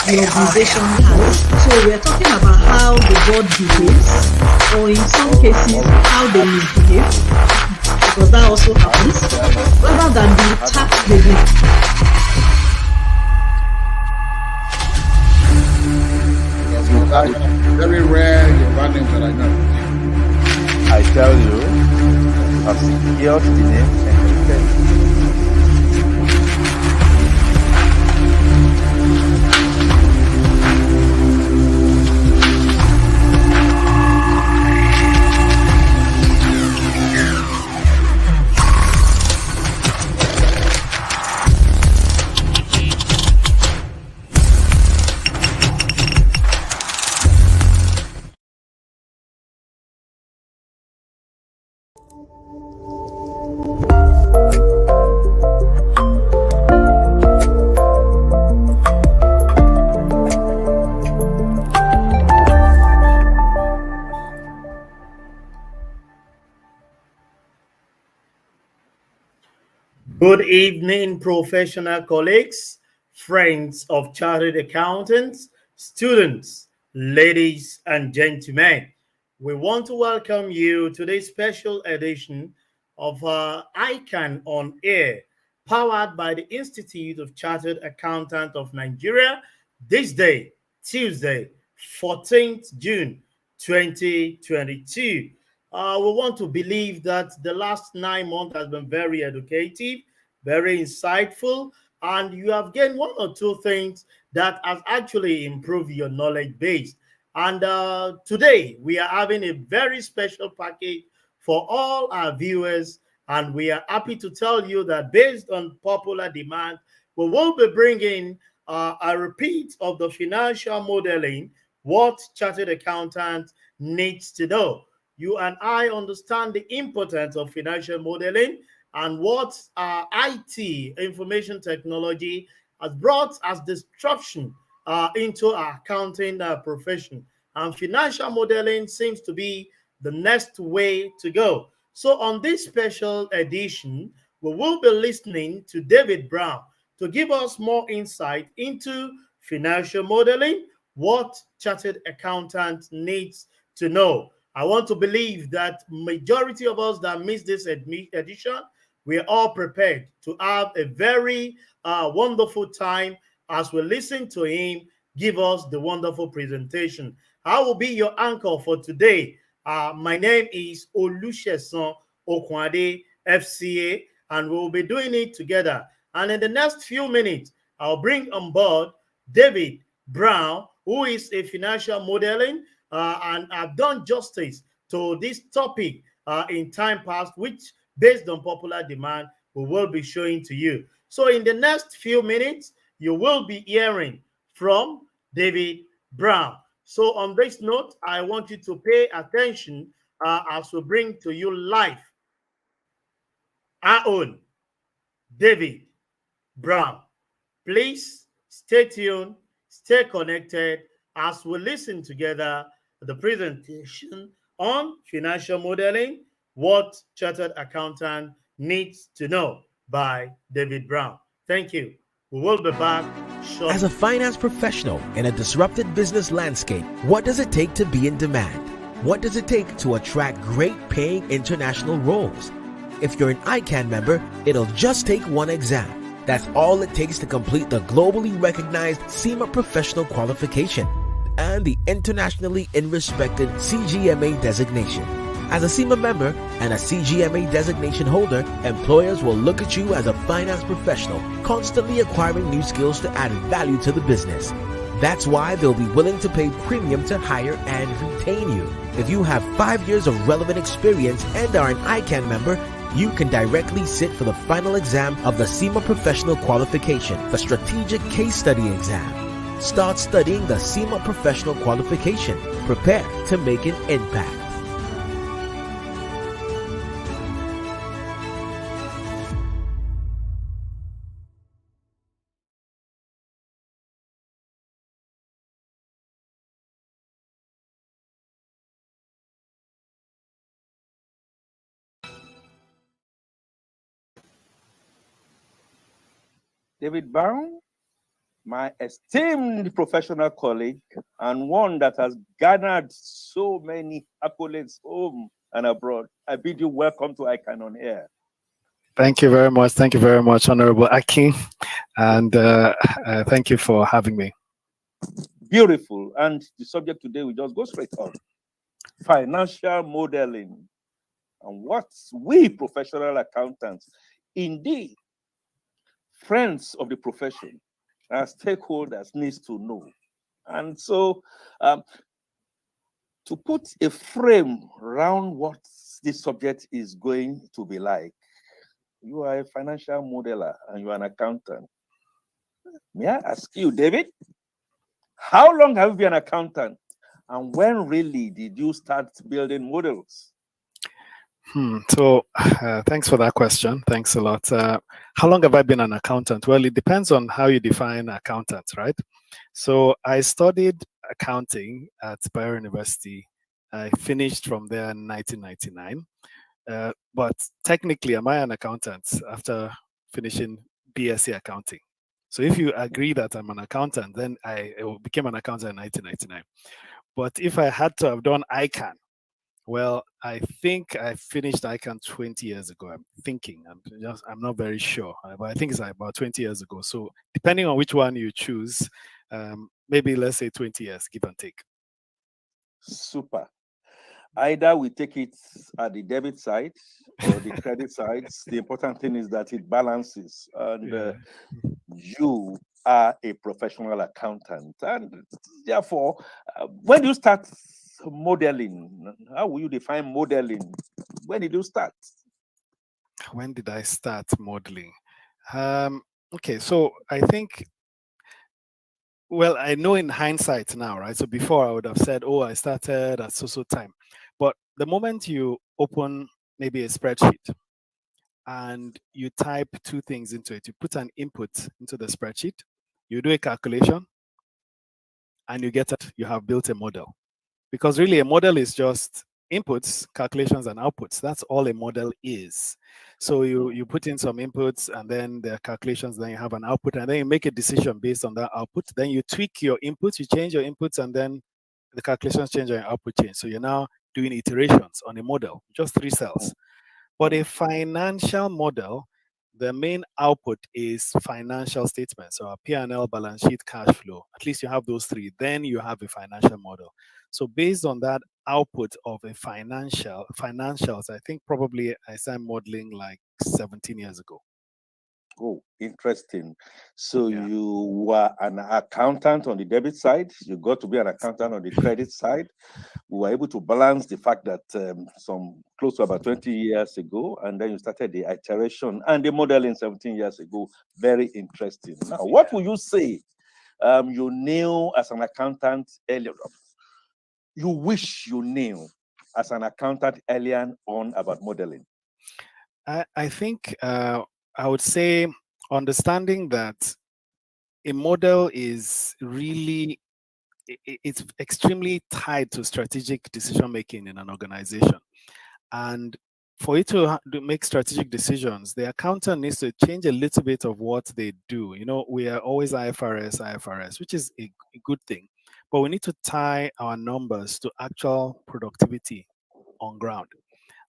the organization has. So we're talking about how the board behaves, or in some cases, how they misbehave, because that also happens, rather than the tasks they do. Very rare your names that I know. I tell you, I've secured the name and the Good evening, professional colleagues, friends of chartered accountants, students, ladies and gentlemen. We want to welcome you to this special edition of ICAN on Air, powered by the Institute of Chartered Accountants of Nigeria, this day, Tuesday, 14th June 2022. We want to believe that the last 9 months has been very educative, very insightful, and you have gained one or two things that has actually improved your knowledge base. And today we are having a very special package for all our viewers, and we are happy to tell you that based on popular demand, we will be bringing a repeat of the financial modeling, what chartered accountant needs to know. You and I understand the importance of financial modeling and what IT, information technology, has brought as disruption into our accounting profession. And financial modeling seems to be the next way to go. So, on this special edition, we will be listening to David Brown to give us more insight into financial modeling, what chartered accountant needs to know. I want to believe that majority of us that missed this edition, we are all prepared to have a very wonderful time as we listen to him give us the wonderful presentation. I will be your anchor for today. My name is Olusegun Okwade, FCA, and we'll be doing it together. And in the next few minutes, I'll bring on board David Brown, who is a financial modeling and I've done justice to this topic in time past, which, based on popular demand, we will be showing to you. So, in the next few minutes, you will be hearing from David Brown. So, on this note, I want you to pay attention as we bring to you live our own David Brown. Please stay tuned, stay connected as we listen together the presentation on financial modeling, what chartered accountant needs to know by David Brown. Thank you. We will be back shortly. As a finance professional in a disrupted business landscape, what does it take to be in demand? What does it take to attract great paying international roles? If you're an ICAN member, it'll just take one exam. That's all it takes to complete the globally recognized CIMA professional qualification and the internationally respected CGMA designation. As a CIMA member and a CGMA designation holder, employers will look at you as a finance professional, constantly acquiring new skills to add value to the business. That's why they'll be willing to pay premium to hire and retain you. If you have 5 years of relevant experience and are an ICAN member, you can directly sit for the final exam of the CIMA Professional Qualification, the Strategic Case Study exam. Start studying the CIMA Professional Qualification. Prepare to make an impact. David Brown, my esteemed professional colleague and one that has garnered so many accolades home and abroad, I bid you welcome to ICAN on Air. Thank you very much. Thank you very much, Honorable Akin. And thank you for having me. Beautiful. And the subject today, we just go straight on. Financial modeling. And what we professional accountants, indeed, friends of the profession, our stakeholders needs to know. And so to put a frame around what this subject is going to be like, you are a financial modeler and you are an accountant. May I ask you, David, how long have you been an accountant? And when really did you start building models? So thanks for that question. Thanks a lot. How long have I been an accountant? Well, it depends on how you define accountant, right? So I studied accounting at Bayer University. I finished from there in 1999. But technically, am I an accountant after finishing BSc accounting? So if you agree that I'm an accountant, then I became an accountant in 1999. But if I had to have done ICAN, well, I think I finished ICAN 20 years ago. I'm not very sure, but I think it's like about 20 years ago. So depending on which one you choose, maybe let's say 20 years, give and take. Super. Either we take it at the debit side or the credit side. The important thing is that it balances. And you are a professional accountant. And therefore, when you start modeling, how will you define modeling? When did you start? When did I start modeling? Okay, so I think, well, I know in hindsight now, right? So before I would have said, oh, I started at so time. But the moment you open maybe a spreadsheet and you type two things into it, you put an input into the spreadsheet, you do a calculation, and you get it, you have built a model. Because really a model is just inputs, calculations, and outputs. That's all a model is. So you put in some inputs and then the calculations, then you have an output, and then you make a decision based on that output. Then you tweak your inputs, you change your inputs, and then the calculations change and your output change. So you're now doing iterations on a model, just 3 cells. But a financial model, the main output is financial statements, so a P&L, balance sheet, cash flow. At least you have those 3. Then you have a financial model. So based on that output of a financials, I think probably I started modeling like 17 years ago. Oh, interesting. So you were an accountant on the debit side. You got to be an accountant on the credit side. We were able to balance the fact that some close to about 20 years ago, and then you started the iteration and the modeling 17 years ago. Very interesting. Now, what would you say you knew as an accountant earlier? You wish you knew as an accountant earlier on about modeling? I think I would say understanding that a model is really, it's extremely tied to strategic decision making in an organization. And for you to make strategic decisions, the accountant needs to change a little bit of what they do. You know, we are always IFRS, which is a good thing, but we need to tie our numbers to actual productivity on ground.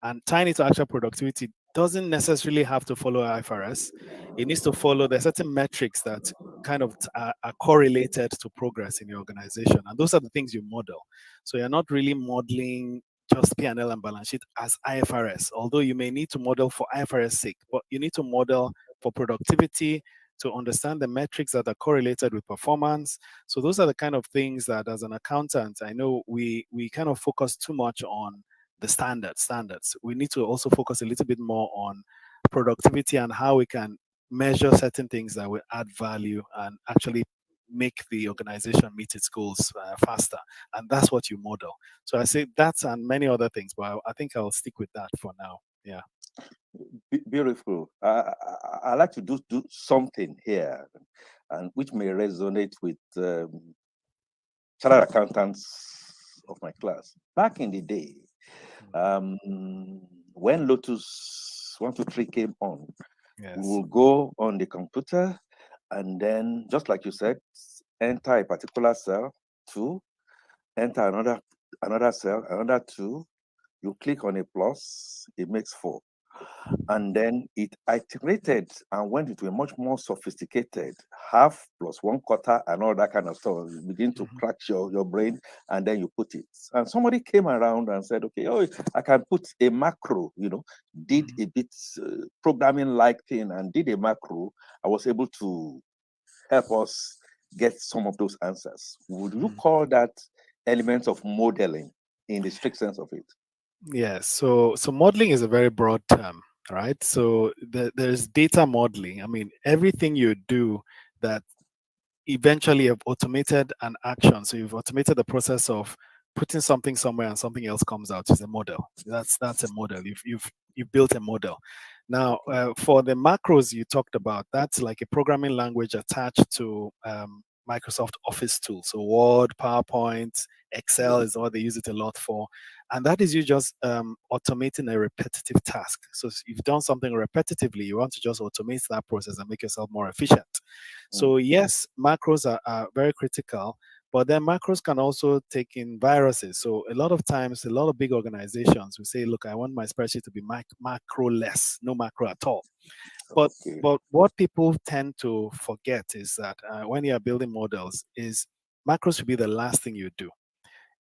And tying it to actual productivity doesn't necessarily have to follow IFRS. It needs to follow, there's certain metrics that kind of are correlated to progress in your organization. And those are the things you model. So you're not really modeling just P&L and balance sheet as IFRS, although you may need to model for IFRS sake, but you need to model for productivity to understand the metrics that are correlated with performance. So those are the kind of things that as an accountant, I know we kind of focus too much on the standards. We need to also focus a little bit more on productivity and how we can measure certain things that will add value and actually make the organization meet its goals faster. And that's what you model. So I say that and many other things, but I think I'll stick with that for now. Yeah. Beautiful. I like to do something here, and which may resonate with chartered accountants of my class. Back in the day, when Lotus 123 came on, we will go on the computer And then, just like you said, enter a particular cell, 2, enter another cell, another 2. You click on a plus, it makes 4. And then it iterated and went into a much more sophisticated half plus 1/4 and all that kind of stuff. You begin to crack your brain, and then you put it. And somebody came around and said, okay, oh, I can put a macro, did a bit programming like thing and did a macro. I was able to help us get some of those answers. Would you call that elements of modeling in the strict sense of it? Yes. So modeling is a very broad term, right? So there's data modeling. I mean, everything you do that eventually you've automated an action. So you've automated the process of putting something somewhere and something else comes out is a model. That's a model. You've built a model. Now, for the macros you talked about, that's like a programming language attached to Microsoft Office tools. So Word, PowerPoint, Excel is what they use it a lot for. And that is you just automating a repetitive task. So if you've done something repetitively, you want to just automate that process and make yourself more efficient. So yes, macros are very critical, but then macros can also take in viruses. So a lot of times, a lot of big organizations will say, look, I want my spreadsheet to be macro-less, no macro at all. But what people tend to forget is that when you are building models, is macros should be the last thing you do.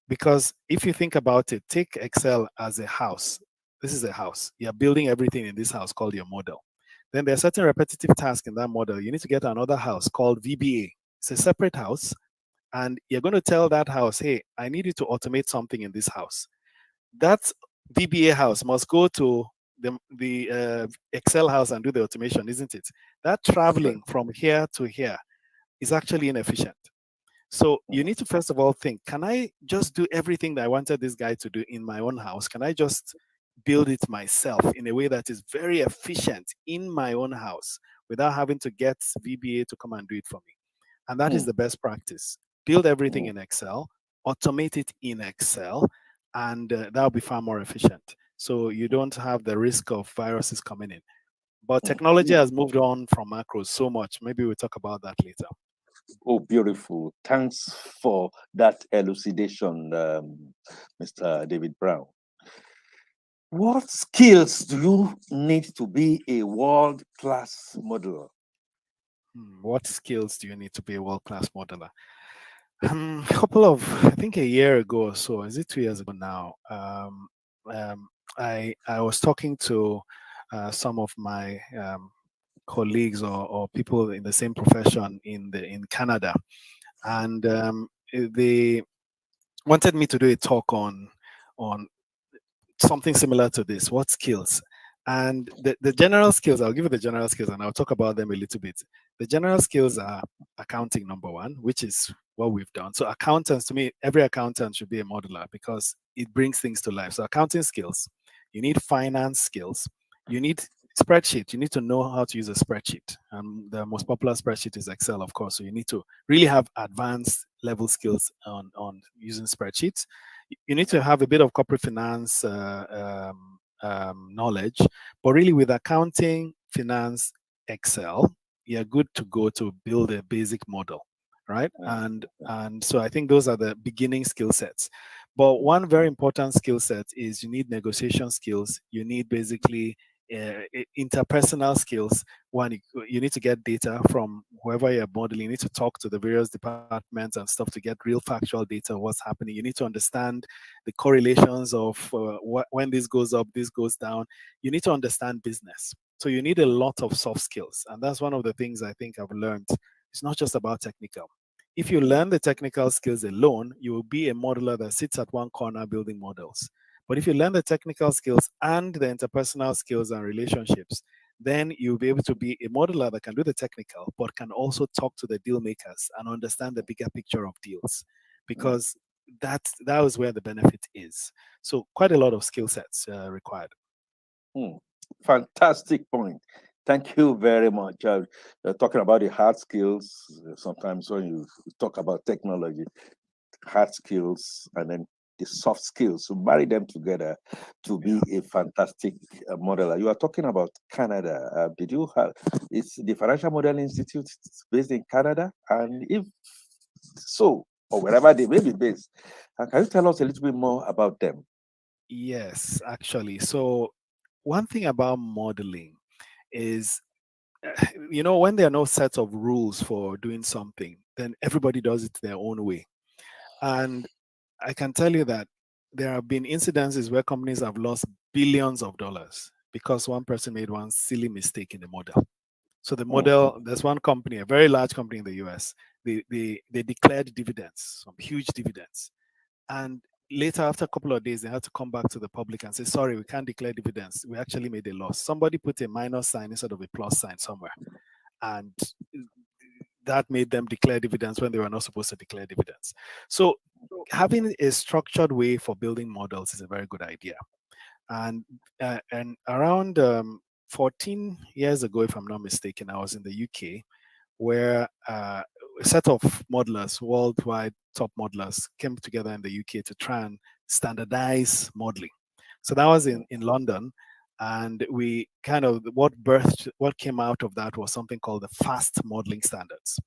Because if you think about it, take Excel as a house. This is a house. You're building everything in this house called your model. Then there are certain repetitive tasks in that model. You need to get another house called VBA. It's a separate house. And you're going to tell that house, hey, I need you to automate something in this house. That VBA house must go to the Excel house and do the automation, isn't it? That traveling from here to here is actually inefficient. So you need to first of all think, can I just do everything that I wanted this guy to do in my own house? Can I just build it myself in a way that is very efficient in my own house without having to get VBA to come and do it for me? And that is the best practice. Build everything in Excel, automate it in Excel, and that'll be far more efficient. So you don't have the risk of viruses coming in. But technology has moved on from macros so much. Maybe we'll talk about that later. Oh, beautiful. Thanks for that elucidation, Mr. David Brown. What skills do you need to be a world-class modeler? What skills do you need to be a world-class modeler? I think a year ago or so, is it 2 years ago now? I was talking to some of my colleagues or people in the same profession in Canada, and they wanted me to do a talk on something similar to this. What skills? And the general skills, I'll give you the general skills and I'll talk about them a little bit. The general skills are accounting, number one, which is what we've done. So accountants, to me, every accountant should be a modeler because it brings things to life. So accounting skills, you need finance skills, you need spreadsheet. You need to know how to use a spreadsheet. The most popular spreadsheet is Excel, of course. So you need to really have advanced level skills on using spreadsheets. You need to have a bit of corporate finance knowledge, but really with accounting, finance, Excel, you're good to go to build a basic model, right? And so I think those are the beginning skill sets. But one very important skill set is you need negotiation skills. You need basically interpersonal skills. One, you need to get data from whoever you're modeling. You need to talk to the various departments and stuff to get real factual data, what's happening. You need to understand the correlations of when this goes up, this goes down. You need to understand business. So you need a lot of soft skills. And that's one of the things I think I've learned. It's not just about technical. If you learn the technical skills alone, you will be a modeler that sits at one corner building models. But if you learn the technical skills and the interpersonal skills and relationships, then you'll be able to be a modeler that can do the technical, but can also talk to the deal makers and understand the bigger picture of deals, because that is where the benefit is. So quite a lot of skill sets required. Fantastic point. Thank you very much. Talking about the hard skills, sometimes when you talk about technology, hard skills, and then the soft skills to marry them together to be a fantastic modeler. You are talking about Canada. Did you have? It's the Financial Modeling Institute based in Canada, and if so, or wherever they may be based, can you tell us a little bit more about them? Yes, actually. So one thing about modeling is, when there are no set of rules for doing something, then everybody does it their own way. And I can tell you that there have been incidences where companies have lost billions of dollars because one person made one silly mistake in the model. So the model, there's one company, a very large company in the US, they declared dividends, some huge dividends. And later, after a couple of days, they had to come back to the public and say, sorry, we can't declare dividends. We actually made a loss. Somebody put a minus sign instead of a plus sign somewhere. And that made them declare dividends when they were not supposed to declare dividends. So having a structured way for building models is a very good idea. And around 14 years ago, if I'm not mistaken, I was in the UK, where a set of modelers, worldwide top modelers, came together in the UK to try and standardize modeling. So that was in London. And we kind of, what came out of that was something called the FAST modeling standards.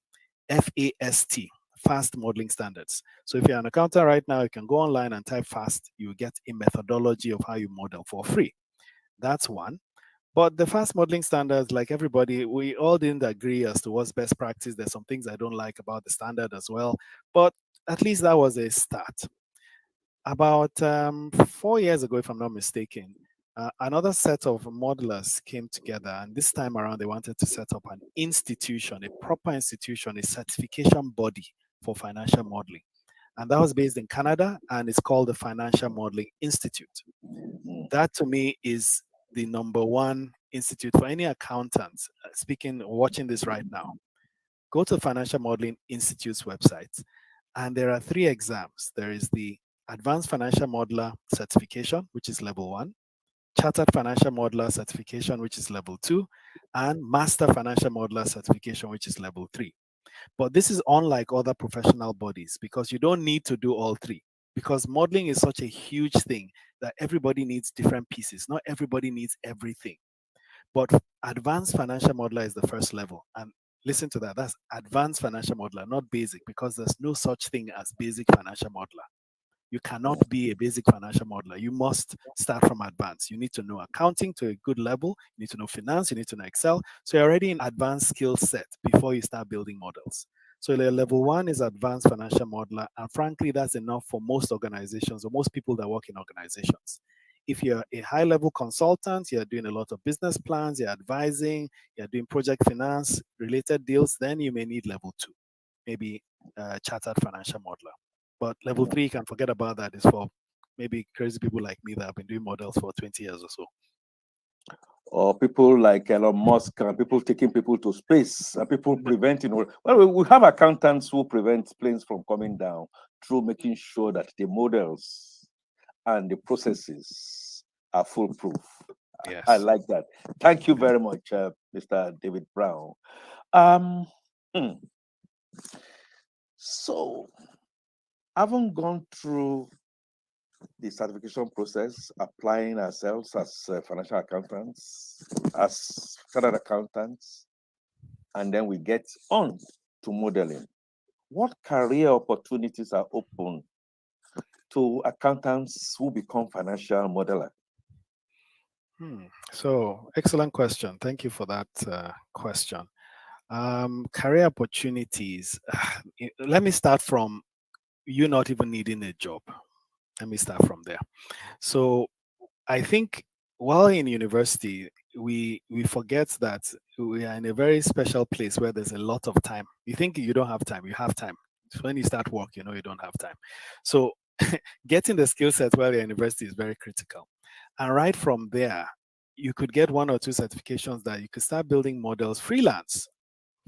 FAST, fast modeling standards. So if you're an accountant right now, you can go online and type FAST, you get a methodology of how you model for free. That's one. But the fast modeling standards, like everybody, we all didn't agree as to what's best practice. There's some things I don't like about the standard as well. But at least that was a start. About 4 years ago, if I'm not mistaken, another set of modelers came together, and this time around they wanted to set up an institution, a proper institution, a certification body for financial modeling. And that was based in Canada, and it's called the Financial Modeling Institute. That to me is the number one institute for any accountant watching this right now. Go to the Financial Modeling Institute's website, and there are 3 exams. There is the Advanced Financial Modeler Certification, which is level 1, Chartered Financial Modeler Certification, which is level 2, and Master Financial Modeler Certification, which is level 3. But this is unlike other professional bodies because you don't need to do all 3, because modeling is such a huge thing that everybody needs different pieces. Not everybody needs everything. But Advanced Financial Modeler is the first level. And listen to that. That's Advanced Financial Modeler, not basic, because there's no such thing as basic financial modeler. You cannot be a basic financial modeler. You must start from advanced. You need to know accounting to a good level. You need to know finance. You need to know Excel. So you're already in advanced skill set before you start building models. So level 1 is advanced financial modeler. And frankly, that's enough for most organizations or most people that work in organizations. If you're a high-level consultant, you're doing a lot of business plans, you're advising, you're doing project finance related deals, then you may need level 2, maybe chartered financial modeler. But level 3, you can forget about that. It's for maybe crazy people like me that have been doing models for 20 years or so. Or people like Elon Musk and people taking people to space and people preventing. Well, we have accountants who prevent planes from coming down through making sure that the models and the processes are foolproof. Yes. I like that. Thank you very much, Mr. David Brown. So, having gone through the certification process, applying ourselves as financial accountants, as chartered accountants, and then we get on to modeling. What career opportunities are open to accountants who become financial modeler? So, excellent question. Thank you for that question. Career opportunities. Let me start from you not even needing a job. Let me start from there. So I think while in university, we forget that we are in a very special place where there's a lot of time. You think you don't have time, you have time. So when you start work, you know you don't have time. So getting the skill set while you're in university is very critical. And right from there, you could get 1 or 2 certifications that you could start building models freelance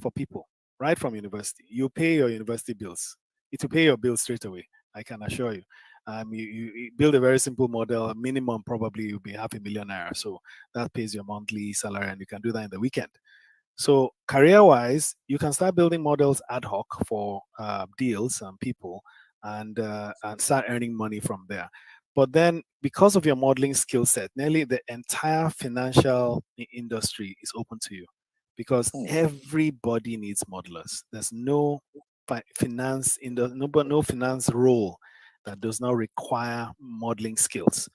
for people right from university. You pay your university bills. It will pay your bills straight away, I can assure you. You build a very simple model, minimum probably you'll be $500,000 naira. So that pays your monthly salary, and you can do that in the weekend. So career-wise, you can start building models ad hoc for deals and people. and start earning money from there. But then, because of your modeling skill set, nearly the entire financial industry is open to you, because everybody needs modelers. There's no finance in the no finance role that does not require modeling skills.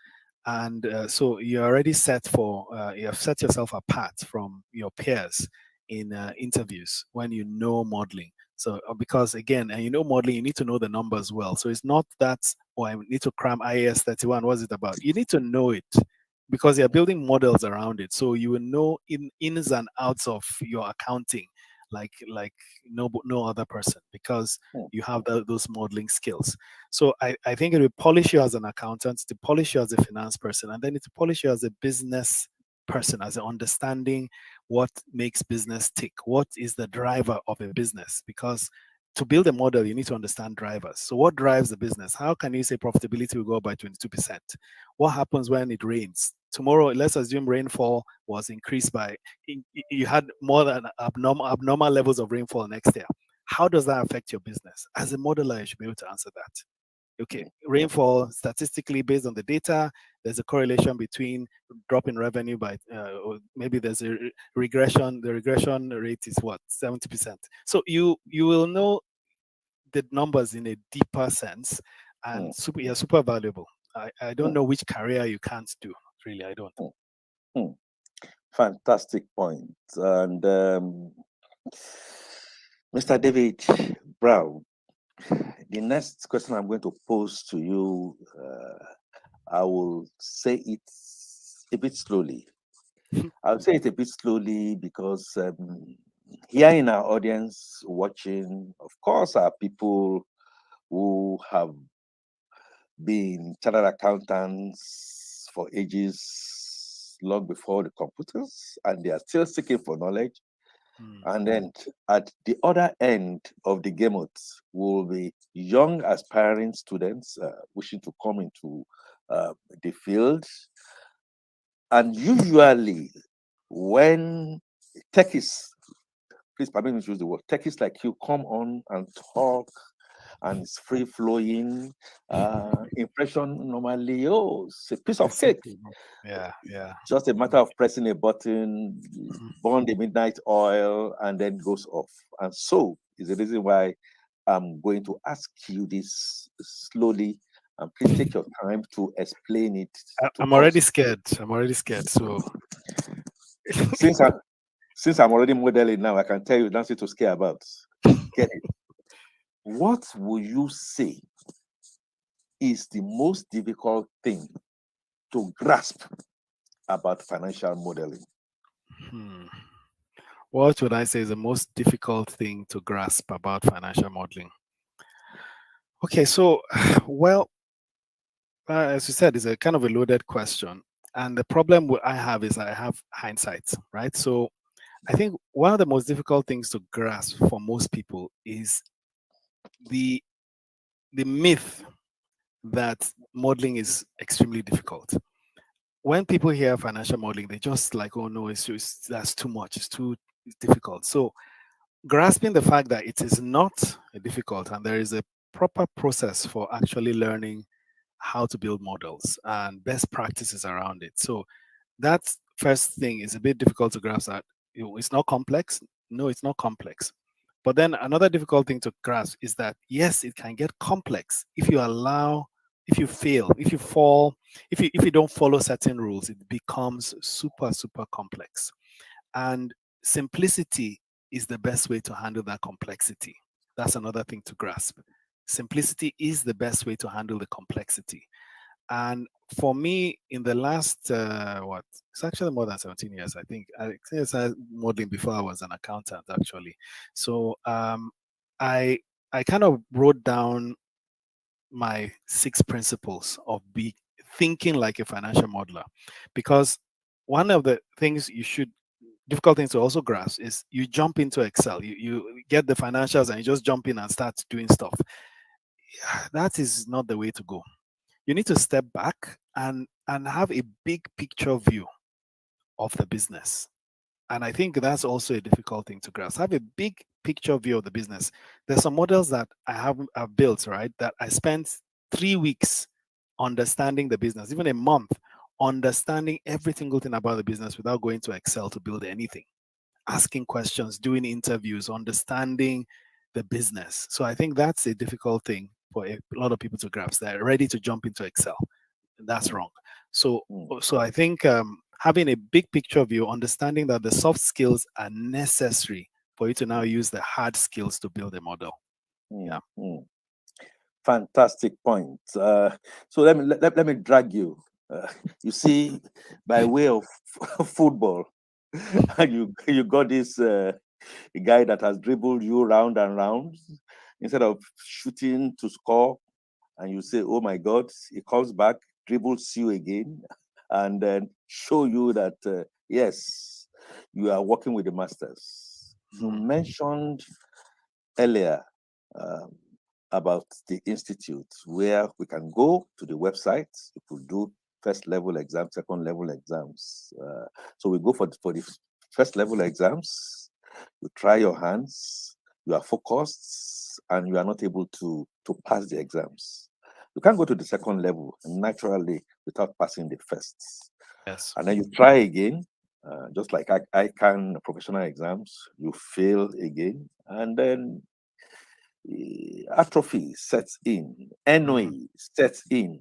And so you're already set for you have set yourself apart from your peers in interviews when you know modeling. So because again, and you know modeling, you need to know the numbers well. So it's not that, oh, I need to cram IAS 31. What's it about? You need to know it because you're building models around it. So you will know ins and outs of your accounting like no other person, because you have those modeling skills. So I think it will polish you as an accountant, to polish you as a finance person, and then it will polish you as a business person, as an understanding what makes business tick, what is the driver of a business. Because to build a model, you need to understand drivers. So what drives the business? How can you say profitability will go up by 22%? What happens when it rains? Tomorrow, let's assume rainfall was increased by, you had more than abnormal levels of rainfall next year. How does that affect your business? As a modeler, you should be able to answer that. Okay, rainfall, statistically based on the data, there's a correlation between drop in revenue by, or maybe there's a regression. The regression rate is what, 70%. So you will know the numbers in a deeper sense, and you're super valuable. I don't know which career you can't do. Really, I don't. Fantastic point. And Mr. David Brown, the next question I'm going to pose to you, I will say it a bit slowly. I'll say it a bit slowly because here in our audience watching, of course, are people who have been chartered accountants for ages long before the computers, and they are still seeking for knowledge. And then at the other end of the gamut will be young aspiring students wishing to come into the field. And usually when techies, please permit me to use the word, techies like you come on and talk, and it's free flowing. Impression normally, oh, it's a piece of cake. Yeah. Just a matter of pressing a button, burn the midnight oil, and then goes off. And so is the reason why I'm going to ask you this slowly, and please take your time to explain it. I'm already scared. So since I'm already modeling now, I can tell you nothing to scare about. Get it? What will you say is the most difficult thing to grasp about financial modeling? What would I say is the most difficult thing to grasp about financial modeling? Okay, so, well, as you said, it's a kind of a loaded question. And the problem I have is I have hindsight, right? So I think one of the most difficult things to grasp for most people is the myth that modeling is extremely difficult. When people hear financial modeling, they just like, oh no, that's too much, it's difficult. So grasping the fact that it is not difficult, and there is a proper process for actually learning how to build models and best practices around it. So that first thing is a bit difficult to grasp, that it's not complex. No, it's not complex. But then another difficult thing to grasp is that, yes, it can get complex if you fail, if you fall, if you don't follow certain rules, it becomes super, super complex. And simplicity is the best way to handle that complexity. That's another thing to grasp. Simplicity is the best way to handle the complexity. And for me, in the last, it's actually more than 17 years, I think. I started modeling before I was an accountant, actually. So I kind of wrote down my 6 principles of thinking like a financial modeler, because one of the things difficult things to also grasp is you jump into Excel, you get the financials and you just jump in and start doing stuff. That is not the way to go. You need to step back and have a big picture view of the business. And I think that's also a difficult thing to grasp. Have a big picture view of the business. There's some models that I've built, right, that I spent 3 weeks understanding the business, even a month, understanding every single thing about the business without going to Excel to build anything, asking questions, doing interviews, understanding the business. So I think that's a difficult thing for a lot of people to grasp. They're ready to jump into Excel. That's wrong. So I think having a big picture view, understanding that the soft skills are necessary for you to now use the hard skills to build a model. Yeah. Fantastic point. So let me drag you. You see, by way of football, and you got this guy that has dribbled you round and round. Instead of shooting to score, and you say, "Oh my God," he comes back, dribbles you again, and then show you that yes, you are working with the masters. You mentioned earlier about the institute where we can go to the website. You could do first level exams, second level exams. So we go for the first level exams. You try your hands. You are focused, and you are not able to pass the exams. You can't go to the second level naturally without passing the first. Yes. And then you try again, just like ICAN professional exams. You fail again, and then atrophy sets in, ennui sets in.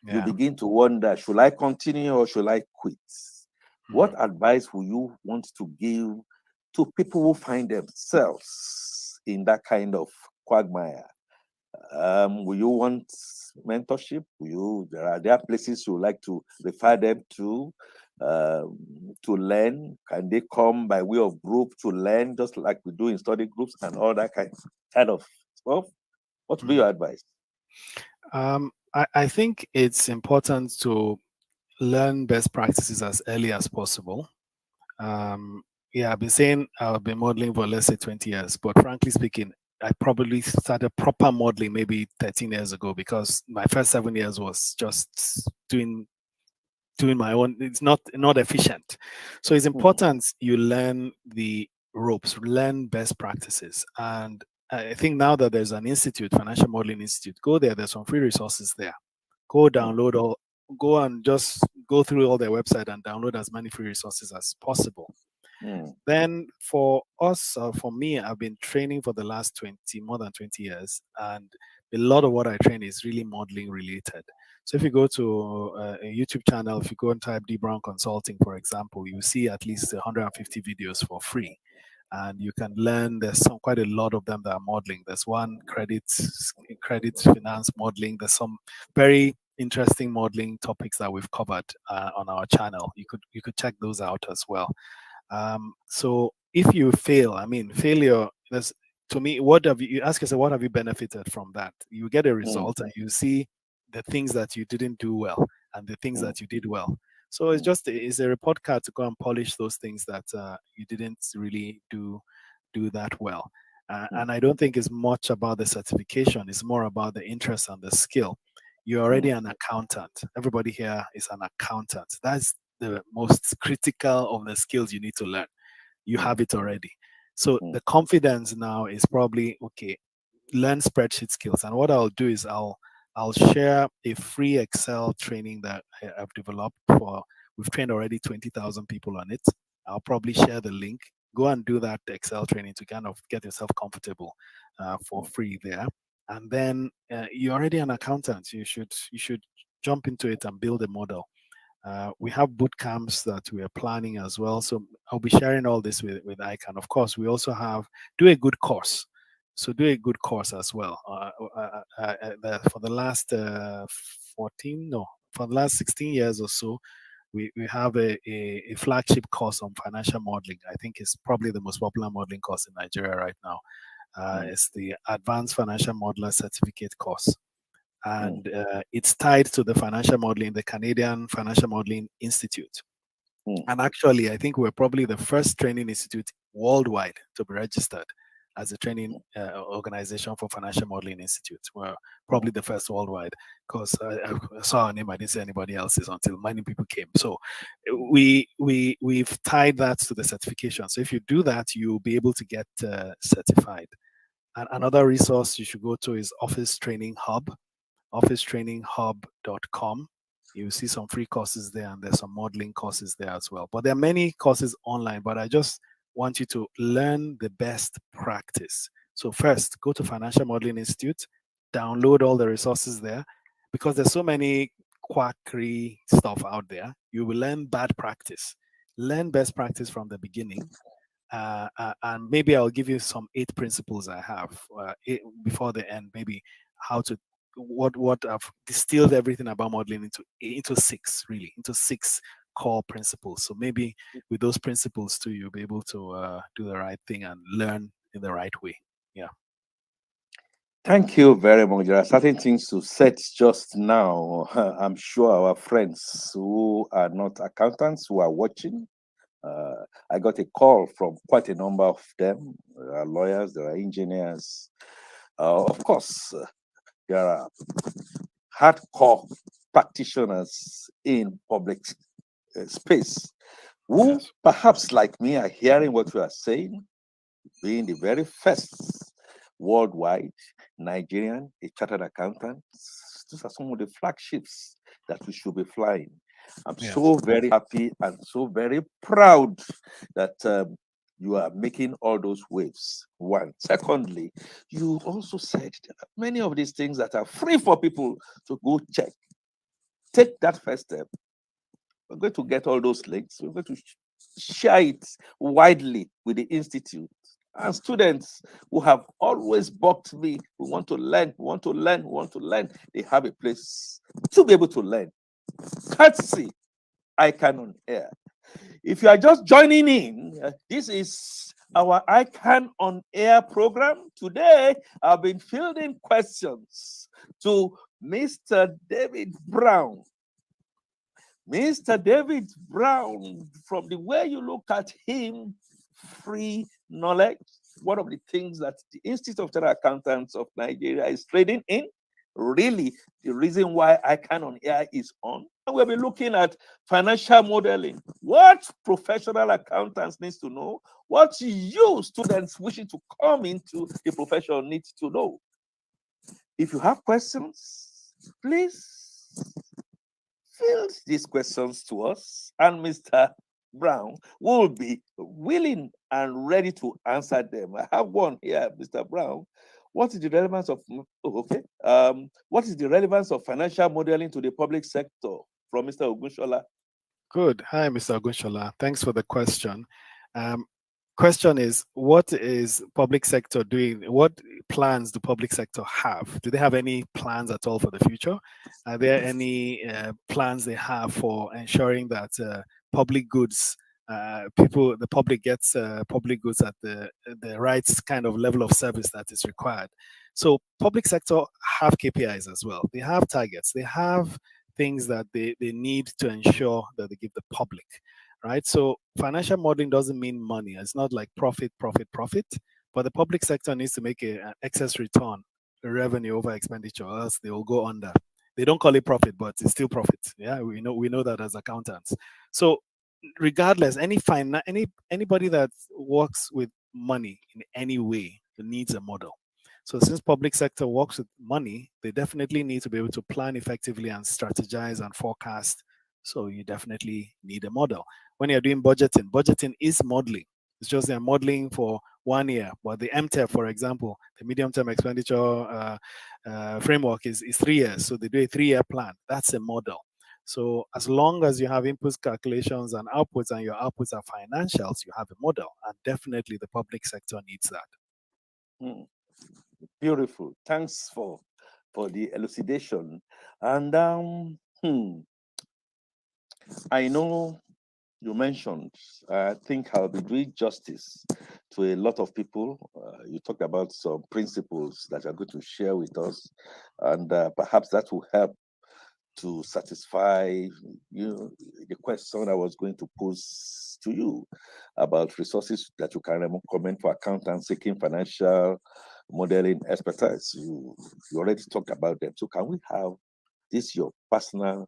You begin to wonder, should I continue or should I quit? What advice will you want to give to people who find themselves in that kind of quagmire? Will you want mentorship? Are there places you would like to refer them to learn? Can they come by way of group to learn, just like we do in study groups and all that kind of stuff? What would be your advice? I think it's important to learn best practices as early as possible. I've been saying I've been modeling for, let's say, 20 years, but frankly speaking, I probably started proper modeling maybe 13 years ago, because my first 7 years was just doing my own. It's not efficient. So it's important you learn the ropes, learn best practices. And I think now that there's an institute, Financial Modeling Institute, go there. There's some free resources there. Go download go and just go through all their website and download as many free resources as possible. Then for us, for me, I've been training for the last more than 20 years, and a lot of what I train is really modeling related. So if you go to a YouTube channel, if you go and type D Brown Consulting, for example, you see at least 150 videos for free. And you can learn, there's quite a lot of them that are modeling. There's one credit finance modeling. There's some very interesting modeling topics that we've covered on our channel. You could check those out as well. So if you fail, failure, to me, you ask yourself, what have you benefited from that? You get a result and you see the things that you didn't do well and the things that you did well. So it's a report card to go and polish those things that you didn't really do that well. And I don't think it's much about the certification. It's more about the interest and the skill. You're already an accountant. Everybody here is an accountant. That's the most critical of the skills you need to learn. You have it already. So the confidence now is probably, okay, learn spreadsheet skills. And what I'll do is I'll share a free Excel training that I've developed we've trained already 20,000 people on it. I'll probably share the link. Go and do that Excel training to kind of get yourself comfortable for free there. And then you're already an accountant. You should jump into it and build a model. We have boot camps that we are planning as well. So I'll be sharing all this with ICAN. Of course, we also do a good course. So do a good course as well. For the last 16 years or so, we have a flagship course on financial modeling. I think it's probably the most popular modeling course in Nigeria right now. It's the Advanced Financial Modeler Certificate course. And it's tied to the Canadian Financial Modeling Institute. And actually, I think we're probably the first training institute worldwide to be registered. as a training organization for financial modeling institutes. We're probably the first worldwide, because I saw our name, I didn't see anybody else's until many people came. So we've tied that to the certification. So if you do that, you'll be able to get certified. And another resource you should go to is Office Training Hub, officetraininghub.com. You'll see some free courses there, and there's some modeling courses there as well. But there are many courses online, but I just want you to learn the best practice. So first, go to Financial Modeling Institute, download all the resources there, because there's so many quackery stuff out there. You will learn bad practice. Learn best practice from the beginning. And maybe I'll give you some 8 principles I have before the end, maybe how to what I've distilled everything about modeling into 6 core principles. So maybe with those principles too, you'll be able to do the right thing and learn in the right way. Yeah. Thank you very much. There are certain things to set just now. I'm sure our friends who are not accountants who are watching, I got a call from quite a number of them. There are lawyers, there are engineers. Of course, there are hardcore practitioners in public space who, Yes. perhaps like me, are hearing what we are saying, being the very first worldwide Nigerian, a chartered accountant. These are some of the flagships that we should be flying. I'm so very happy and so very proud that you are making all those waves. One. Secondly, you also said many of these things that are free for people to go check. Take that first step. We're going to get all those links. We're going to share it widely with the institute. And students who have always bucked me, we want to learn, we want to learn, we want to learn. They have a place to be able to learn. Courtesy, ICAN on Air. If you are just joining in, this is our ICAN on Air program. Today, I've been fielding questions to Mr. David Brown. Mr. David Brown, from the way you look at him, free knowledge, one of the things that the Institute of Chartered Accountants of Nigeria is trading in, really the reason why ICAN on Air is on. And we'll be looking at financial modeling, what professional accountants need to know, what you students wishing to come into the profession need to know. If you have questions, please field these questions to us, and Mr. Brown will be willing and ready to answer them. I have one here, Mr. Brown. What is the relevance of what is the relevance of financial modeling to the public sector, from Mr. Ogunshola? Good. Hi, Mr. Ogunshola. Thanks for the question. Question is, what is public sector doing? What plans do public sector have? Do they have any plans at all for the future? Are there any plans they have for ensuring that public goods, the public gets public goods at the right kind of level of service that is required? So public sector have KPIs as well. They have targets. They have things that they need to ensure that they give the public. Right? So financial modeling doesn't mean money. It's not like profit, but the public sector needs to make an excess return, revenue over expenditure, or else they will go under. They don't call it profit, but it's still profit. Yeah, we know that as accountants. So regardless, anybody that works with money in any way needs a model. So since public sector works with money, they definitely need to be able to plan effectively and strategize and forecast. So you definitely need a model. When you're doing budgeting is modeling. It's just they're modeling for 1 year. But the MTEP, for example, the medium-term expenditure framework is 3 years. So they do a 3-year plan. That's a model. So as long as you have inputs, calculations, and outputs, and your outputs are financials, you have a model. And definitely the public sector needs that. Beautiful. Thanks for the elucidation. And I know you mentioned, I think I'll be doing justice to a lot of people. You talked about some principles that you're going to share with us, and perhaps that will help to satisfy the question I was going to pose to you about resources that you can recommend for accountants seeking financial modeling expertise. You already talked about them. So can we have this your personal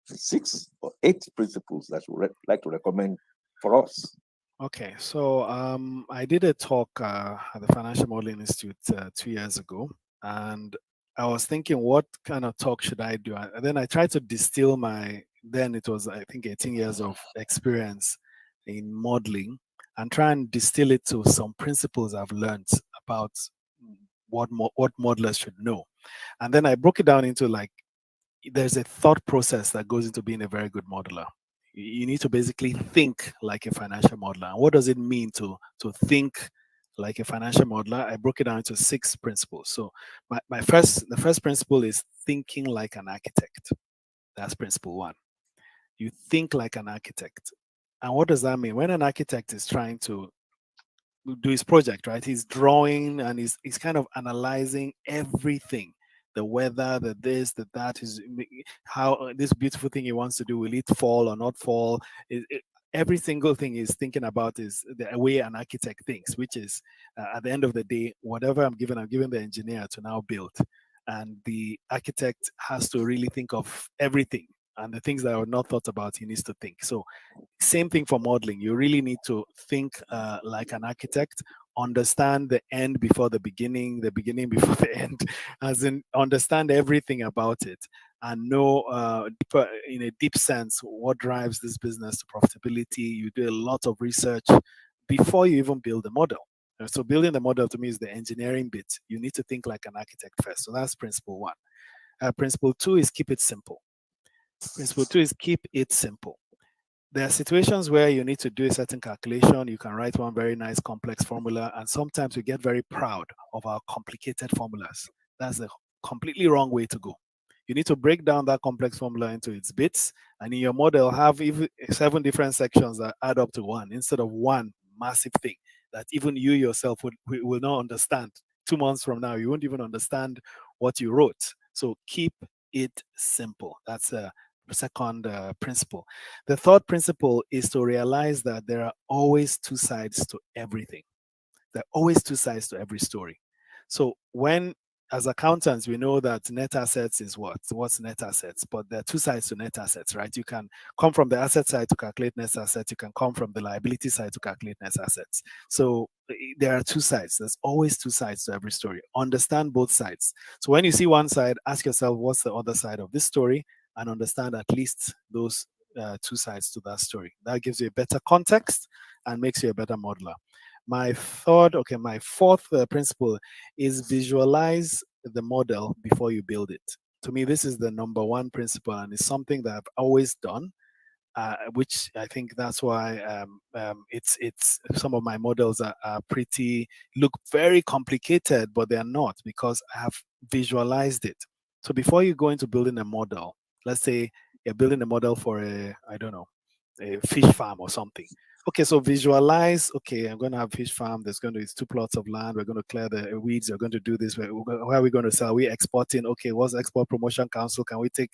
6 or 8 principles that you would like to recommend for us? Okay, so I did a talk at the Financial Modeling Institute 2 years ago, and I was thinking, what kind of talk should I do? And then I tried to distill then it was, I think, 18 years of experience in modeling, and try and distill it to some principles I've learned about what modelers should know. And then I broke it down into, like, there's a thought process that goes into being a very good modeler. You need to basically think like a financial modeler. And what does it mean to think like a financial modeler? I broke it down into 6 principles. So the first principle is thinking like an architect. That's principle 1. You think like an architect. And what does that mean? When an architect is trying to do his project, right? He's drawing and he's kind of analyzing everything. The weather, the this, the that, is how this beautiful thing he wants to do, will it fall or not fall? Every single thing he's thinking about is the way an architect thinks, which is at the end of the day, whatever I'm giving the engineer to now build. And the architect has to really think of everything, and the things that are not thought about, he needs to think. So same thing for modeling. You really need to think like an architect, understand the end before the beginning before the end, as in understand everything about it, and know in a deep sense what drives this business to profitability. You do a lot of research before you even build a model. So building the model, to me, is the engineering bit. You need to think like an architect first. So that's principle 1. Principle 2 is keep it simple. Principle 2 is keep it simple. There are situations where you need to do a certain calculation. You can write one very nice complex formula, and sometimes we get very proud of our complicated formulas. That's a completely wrong way to go. You need to break down that complex formula into its bits, and in your model have even 7 different sections that add up to 1, instead of one massive thing that even you yourself will not understand. 2 months from now, you won't even understand what you wrote. So keep it simple. That's a second principle. The third principle is to realize that there are always 2 sides to everything. There are always 2 sides to every story. So when, as accountants, we know that net assets is what's net assets, but there are 2 sides to net assets, right? You can come from the asset side to calculate net assets. You can come from the liability side to calculate net assets. So there are 2 sides. There's always 2 sides to every story. Understand both sides. So when you see one side, ask yourself, what's the other side of this story? And understand at least those 2 sides to that story. That gives you a better context and makes you a better modeler. My fourth principle is visualize the model before you build it. To me, this is the number 1 principle, and it's something that I've always done, which I think that's why it's some of my models are look very complicated, but they're not, because I have visualized it. So before you go into building a model, let's say you're building a model for a fish farm or something. Okay, so visualize, okay, I'm going to have a fish farm. It's 2 plots of land. We're going to clear the weeds. We're going to do this. Where are we going to sell? We're exporting. Okay, what's Export Promotion Council? Can we take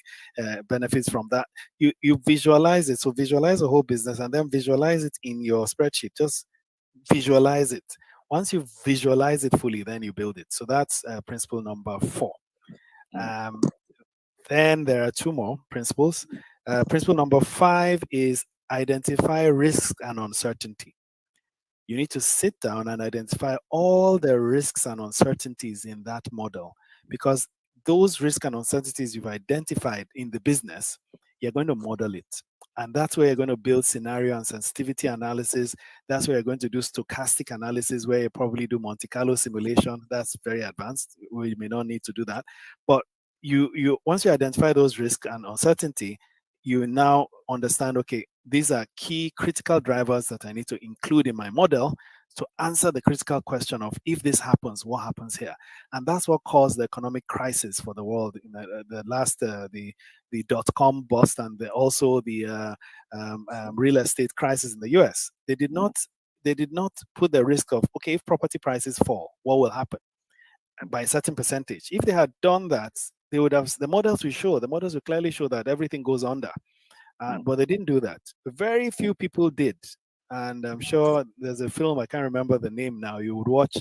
benefits from that? You visualize it. So visualize the whole business and then visualize it in your spreadsheet. Just visualize it. Once you visualize it fully, then you build it. So that's principle number 4. Then there are 2 more principles. Principle number 5 is identify risks and uncertainty. You need to sit down and identify all the risks and uncertainties in that model, because those risks and uncertainties you've identified in the business, you're going to model it. And that's where you're going to build scenario and sensitivity analysis. That's where you're going to do stochastic analysis, where you probably do Monte Carlo simulation. That's very advanced. We may not need to do that. But you once you identify those risks and uncertainty, you now understand, okay, these are key critical drivers that I need to include in my model to answer the critical question of, if this happens, what happens here? And that's what caused the economic crisis for the world in the last, the dot-com bust, and also the real estate crisis in the US. They did not put the risk of, okay, if property prices fall, what will happen by a certain percentage? If they had done that, they would have, the models will clearly show that everything goes under. But they didn't do that. Very few people did. And I'm sure there's a film, I can't remember the name now, you would watch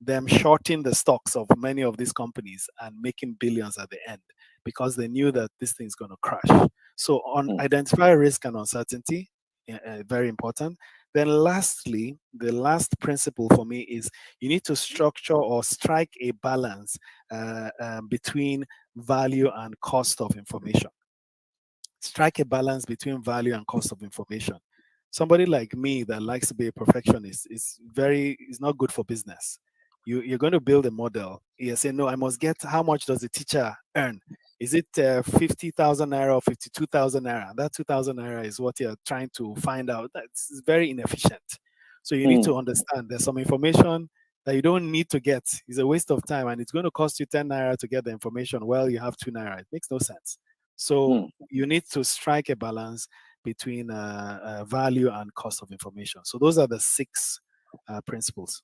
them shorting the stocks of many of these companies and making billions at the end because they knew that this thing's going to crash. So on identify risk and uncertainty, very important. Then lastly, the last principle for me is you need to structure or strike a balance between value and cost of information. Strike a balance between value and cost of information. Somebody like me that likes to be a perfectionist is not good for business. You're going to build a model. You say, no, I must get, how much does the teacher earn? Is it 50,000 naira or 52,000 naira? That 2,000 naira is what you're trying to find out. That's very inefficient. So you need to understand there's some information that you don't need to get. It's a waste of time, and it's going to cost you 10 naira to get the information. Well, you have 2 naira. It makes no sense. So you need to strike a balance between value and cost of information. So those are the 6 principles.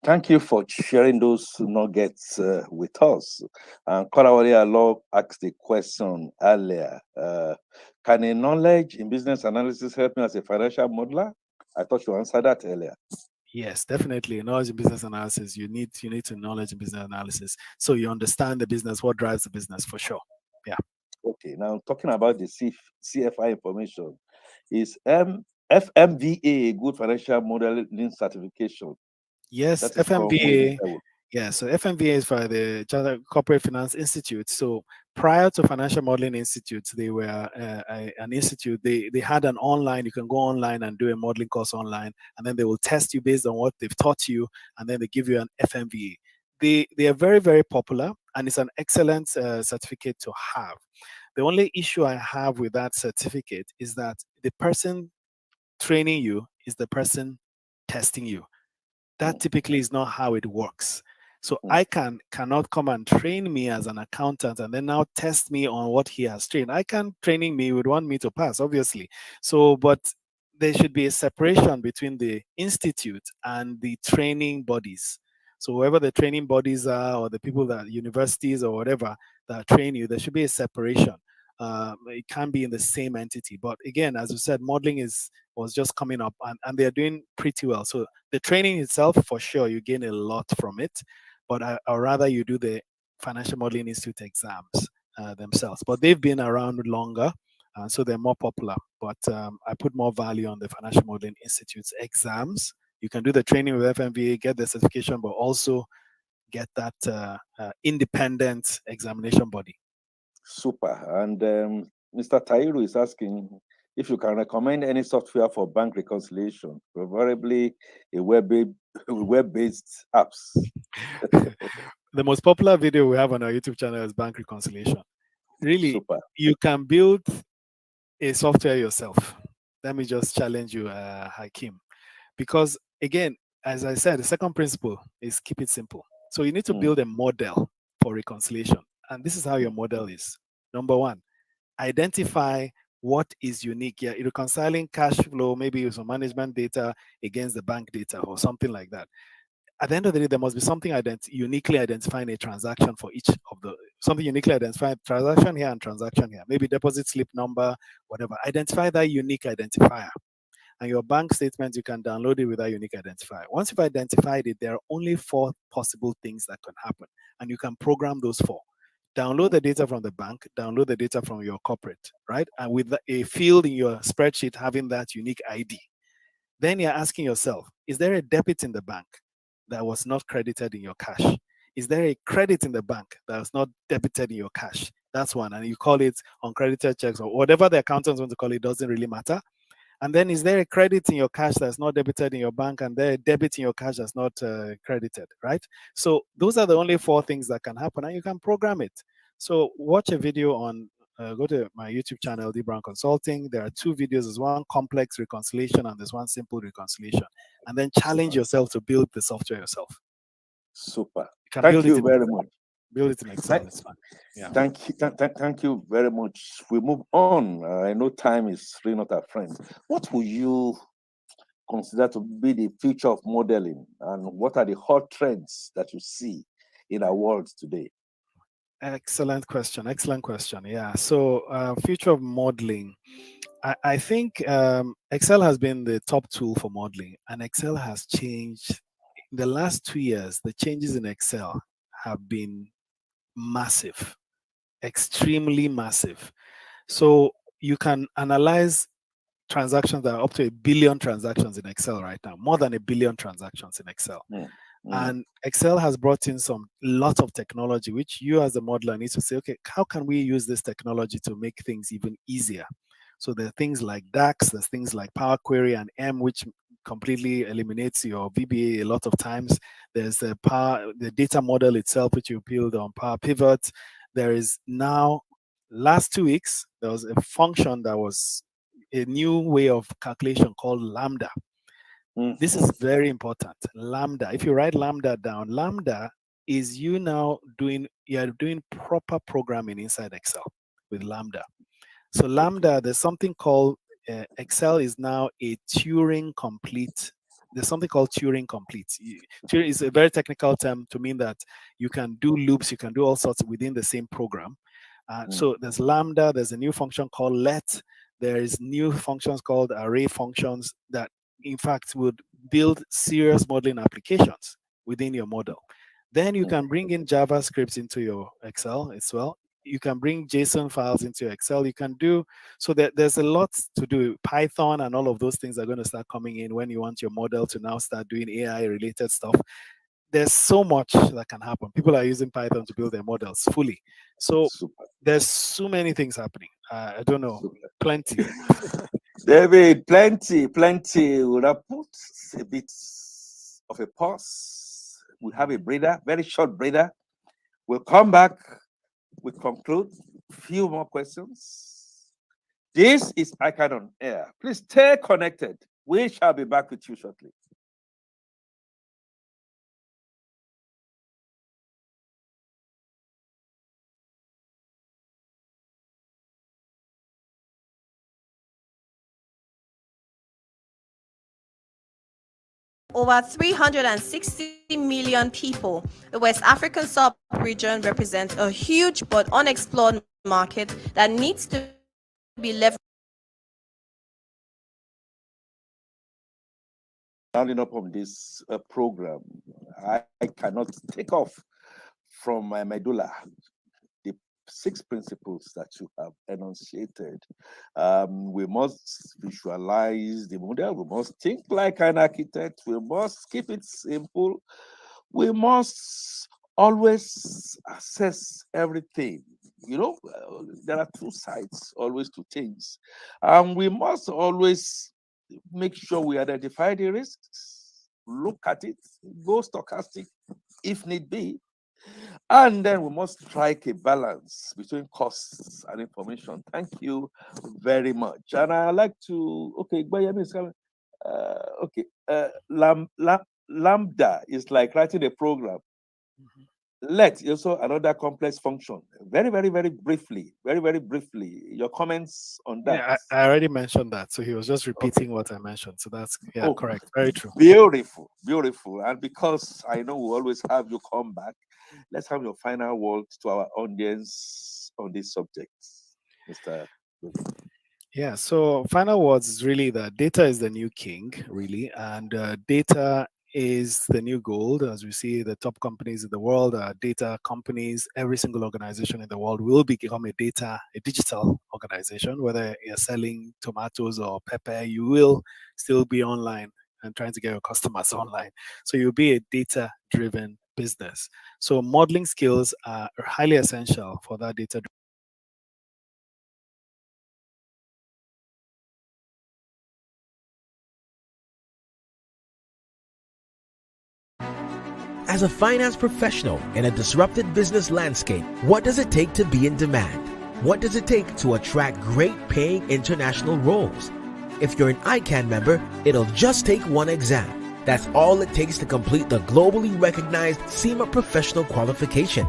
Thank you for sharing those nuggets with us. Kolawole Alo asked the question earlier. Can a knowledge in business analysis help me as a financial modeler? I thought you answered that earlier. Yes, definitely. Knowledge in business analysis. You need to knowledge in business analysis, so you understand the business, what drives the business, for sure. Yeah. Okay. Now talking about the CFI information, is FMVA a good financial modeling certification? Yes, That is FMVA. Yeah, so FMVA is for the Chartered Corporate Finance Institute. So prior to Financial Modeling Institute, they were an institute. They had an online, you can go online and do a modeling course online, and then they will test you based on what they've taught you, and then they give you an FMVA. They are very, very popular, and it's an excellent certificate to have. The only issue I have with that certificate is that the person training you is the person testing you. That typically is not how it works. So ICAN cannot come and train me as an accountant and then now test me on what he has trained. ICAN training me would want me to pass, obviously. So, but there should be a separation between the institute and the training bodies. So whoever the training bodies are, or the people that universities or whatever that train you, there should be a separation. It can't be in the same entity. But again, as you said, modeling was just coming up, and they're doing pretty well. So the training itself, for sure, you gain a lot from it. But I'd rather you do the Financial Modeling Institute exams themselves. But they've been around longer, so they're more popular. But I put more value on the Financial Modeling Institute's exams. You can do the training with FMVA, get the certification, but also get that independent examination body. Super. And Mr. Tairu is asking if you can recommend any software for bank reconciliation, preferably a web-based apps. The most popular video we have on our YouTube channel is bank reconciliation. Really, super. You can build a software yourself. Let me just challenge you, Hakim. Because again, as I said, the second principle is keep it simple. So you need to build a model for reconciliation. And this is how your model is. Number 1, identify what is unique. Yeah, reconciling cash flow, maybe some management data against the bank data or something like that. At the end of the day, there must be something uniquely identifying a transaction for each of something uniquely identifying transaction here and transaction here. Maybe deposit slip number, whatever. Identify that unique identifier. And your bank statement, you can download it with that unique identifier. Once you've identified it, there are only 4 possible things that can happen. And you can program those 4. Download the data from the bank, download the data from your corporate, right? And with a field in your spreadsheet having that unique ID. Then you're asking yourself, is there a debit in the bank that was not credited in your cash? Is there a credit in the bank that was not debited in your cash? That's one. And you call it uncredited checks or whatever the accountants want to call it, doesn't really matter. And then is there a credit in your cash that's not debited in your bank, and there a debit in your cash that's not credited, right? So those are the only 4 things that can happen, and you can program it. So watch a video on, go to my YouTube channel, D Brown Consulting. There are 2 videos. There's one complex reconciliation and there's one simple reconciliation. And then challenge yourself to build the software yourself. Super. Thank you very much. Build it in Excel. It's fine. Yeah. Thank you very much. We move on. I know time is really not our friend. What will you consider to be the future of modeling, and what are the hot trends that you see in our world today? Excellent question. Excellent question. Yeah. So, future of modeling. I think Excel has been the top tool for modeling, and Excel has changed. In the last 2 years, the changes in Excel have been massive, extremely massive. So you can analyze transactions that are up to 1 billion transactions in Excel right now, more than 1 billion transactions in Excel. And Excel has brought in some lot of technology, which you as a modeler need to say, okay, how can we use this technology to make things even easier? So there are things like DAX, there's things like Power Query and M, which completely eliminates your VBA a lot of times. There's the data model itself, which you build on Power Pivot. There is now, last 2 weeks, there was a function that was a new way of calculation called Lambda. This is very important. Lambda. If you write Lambda down, Lambda is you're doing proper programming inside Excel with Lambda. So Lambda, there's something called Excel is now a Turing complete. There's something called Turing complete. Turing is a very technical term to mean that you can do loops, you can do all sorts within the same program. So there's Lambda. There's a new function called let. There is new functions called array functions that in fact would build serious modeling applications within your model. Then you can bring in JavaScript into your Excel as well. You can bring JSON files into your Excel. You can do, so there's a lot to do. Python and all of those things are going to start coming in when you want your model to now start doing AI related stuff. There's so much that can happen. People are using Python to build their models fully. So there's so many things happening. I don't know, plenty. David, plenty. We'll have put a bit of a pause. We have a breather, very short breather. We'll come back. We conclude. Few more questions. This is ICAN on Air. Please stay connected. We shall be back with you shortly. Over 360 million people. The West African sub-region represents a huge but unexplored market that needs to be leveraged. Rounding up on this program, I cannot take off from my medulla the 6 principles that you have enunciated. We must visualize the model. We must think like an architect. We must keep it simple. We must always assess everything. There are 2 sides always to things. We must always make sure we identify the risks, look at it, go stochastic if need be, and then we must strike a balance between costs and information. Thank you very much. And I like to, Lambda is like writing a program. Let is also another complex function. Very, very, very briefly, your comments on that. Yeah, I already mentioned that. So he was just repeating what I mentioned. So that's correct. Very true. Beautiful. And because I know we always have you come back, let's have your final word to our audience on this subject, Mr. Yeah, so final words is really that data is the new king, really, and data is the new gold. As we see, the top companies in the world are data companies. Every single organization in the world will become a digital organization. Whether you're selling tomatoes or pepper, you will still be online and trying to get your customers online. So you'll be a data-driven business. So modeling skills are highly essential for that data. As a finance professional in a disrupted business landscape, what does it take to be in demand? What does it take to attract great paying international roles? If you're an ICAN member, it'll just take one exam. That's all it takes to complete the globally recognized CIMA professional qualification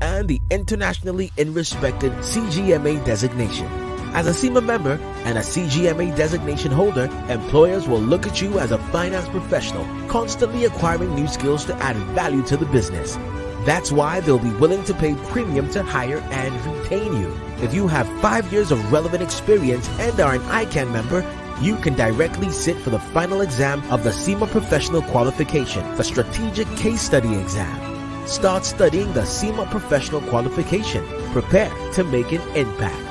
and the internationally respected CGMA designation. As a CIMA member and a CGMA designation holder, employers will look at you as a finance professional, constantly acquiring new skills to add value to the business. That's why they'll be willing to pay premium to hire and retain you. If you have 5 years of relevant experience and are an ICAN member, you can directly sit for the final exam of the SEMA Professional Qualification, the Strategic Case Study Exam. Start studying the SEMA Professional Qualification. Prepare to make an impact.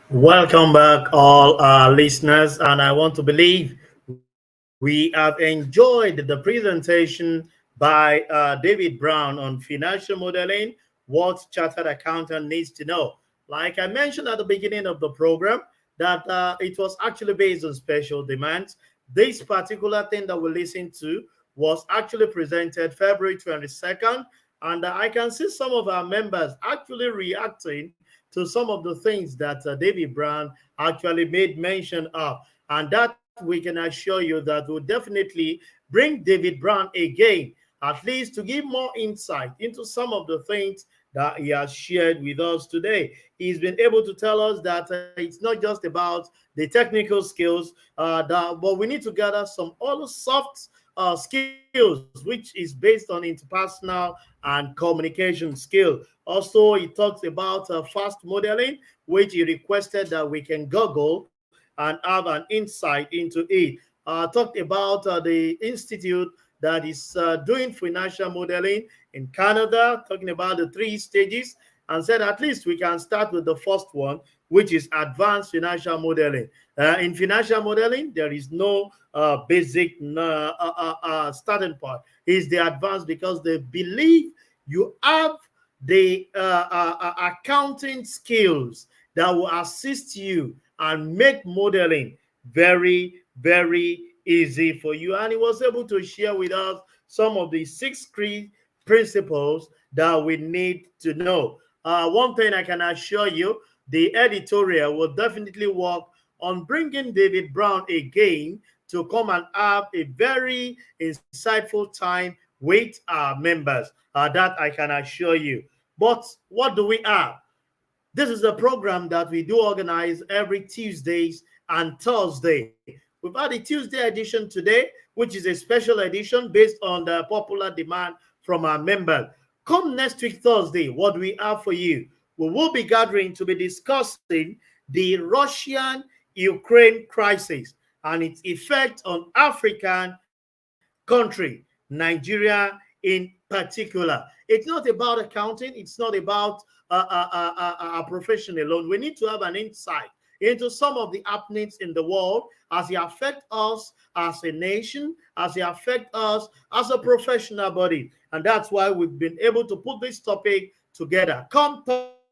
Welcome back, all our listeners, and I want to believe we have enjoyed the presentation by David Brown on financial modeling, what chartered accountant needs to know. Like I mentioned at the beginning of the program, that it was actually based on special demands. This particular thing that we listened to was actually presented February 22nd, and I can see some of our members actually reacting to some of the things that David Brown actually made mention of. And that we can assure you that will definitely bring David Brown again, at least to give more insight into some of the things that he has shared with us today. He's been able to tell us that it's not just about the technical skills, but we need to gather some other soft skills, which is based on interpersonal and communication skill. Also, he talks about fast modeling, which he requested that we can Google and have an insight into it. Talked about the institute that is doing financial modeling in Canada, talking about the 3 stages, and said at least we can start with the first one, which is advanced financial modeling. In financial modeling, there is no basic starting point. It's the advanced because they believe you have the accounting skills that will assist you and make modeling very, very easy for you. And he was able to share with us some of the 6 key principles that we need to know. One thing I can assure you, the editorial will definitely work on bringing David Brown again to come and have a very insightful time with our members. That I can assure you. But what do we have? This is a program that we do organize every Tuesdays and Thursday. We've had a Tuesday edition today, which is a special edition based on the popular demand from our members. Come next week, Thursday, what do we have for you? We will be gathering to be discussing the Russian-Ukraine crisis and its effect on African country, Nigeria in particular. It's not about accounting. It's not about a profession alone. We need to have an insight into some of the happenings in the world as they affect us as a nation, as they affect us as a professional body. And that's why we've been able to put this topic together. Come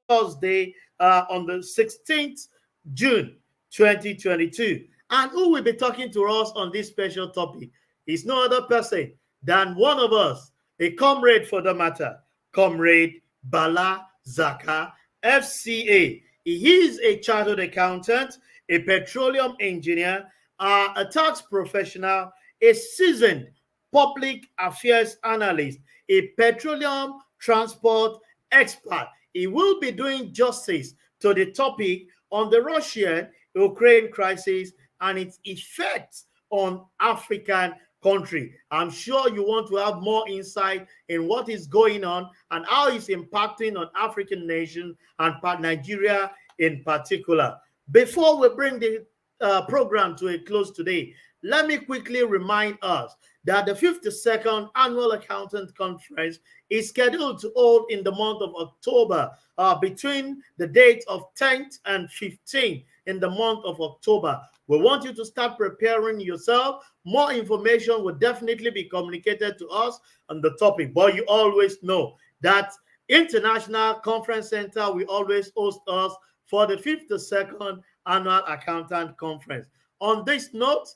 Thursday on the 16th June 2022. And who will be talking to us on this special topic is no other person than one of us, a comrade for the matter, Comrade Bala Zaka, FCA. He is a chartered accountant, a petroleum engineer, a tax professional, a seasoned public affairs analyst, a petroleum transport expert. He will be doing justice to the topic on the Russian-Ukraine crisis and its effects on African country. I'm sure you want to have more insight in what is going on and how it's impacting on African nations and Nigeria in particular. Before we bring the program to a close today, let me quickly remind us that the 52nd Annual Accountant Conference is scheduled to hold in the month of October, between the date of 10th and 15th in the month of October. We want you to start preparing yourself. More information will definitely be communicated to us on the topic. But you always know that International Conference Center will always host us for the 52nd Annual Accountant Conference. On this note,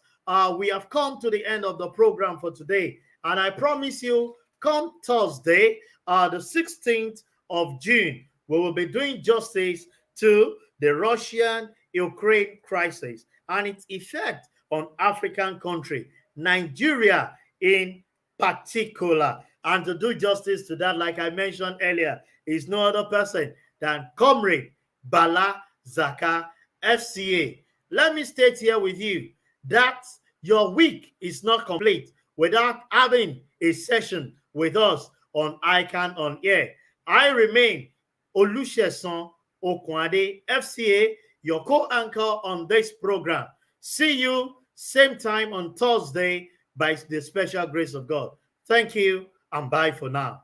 we have come to the end of the program for today. And I promise you, come Thursday, the 16th of June, We will be doing justice to the Russian-Ukraine crisis and its effect on African country, Nigeria in particular. And to do justice to that, like I mentioned earlier, is no other person than Comrade Bala Zaka, FCA. Let me state here with you that your week is not complete without having a session with us on ICAN on Air. I remain Olusegun Okunade, FCA, your co-anchor on this program. See you same time on Thursday by the special grace of God. Thank you and bye for now.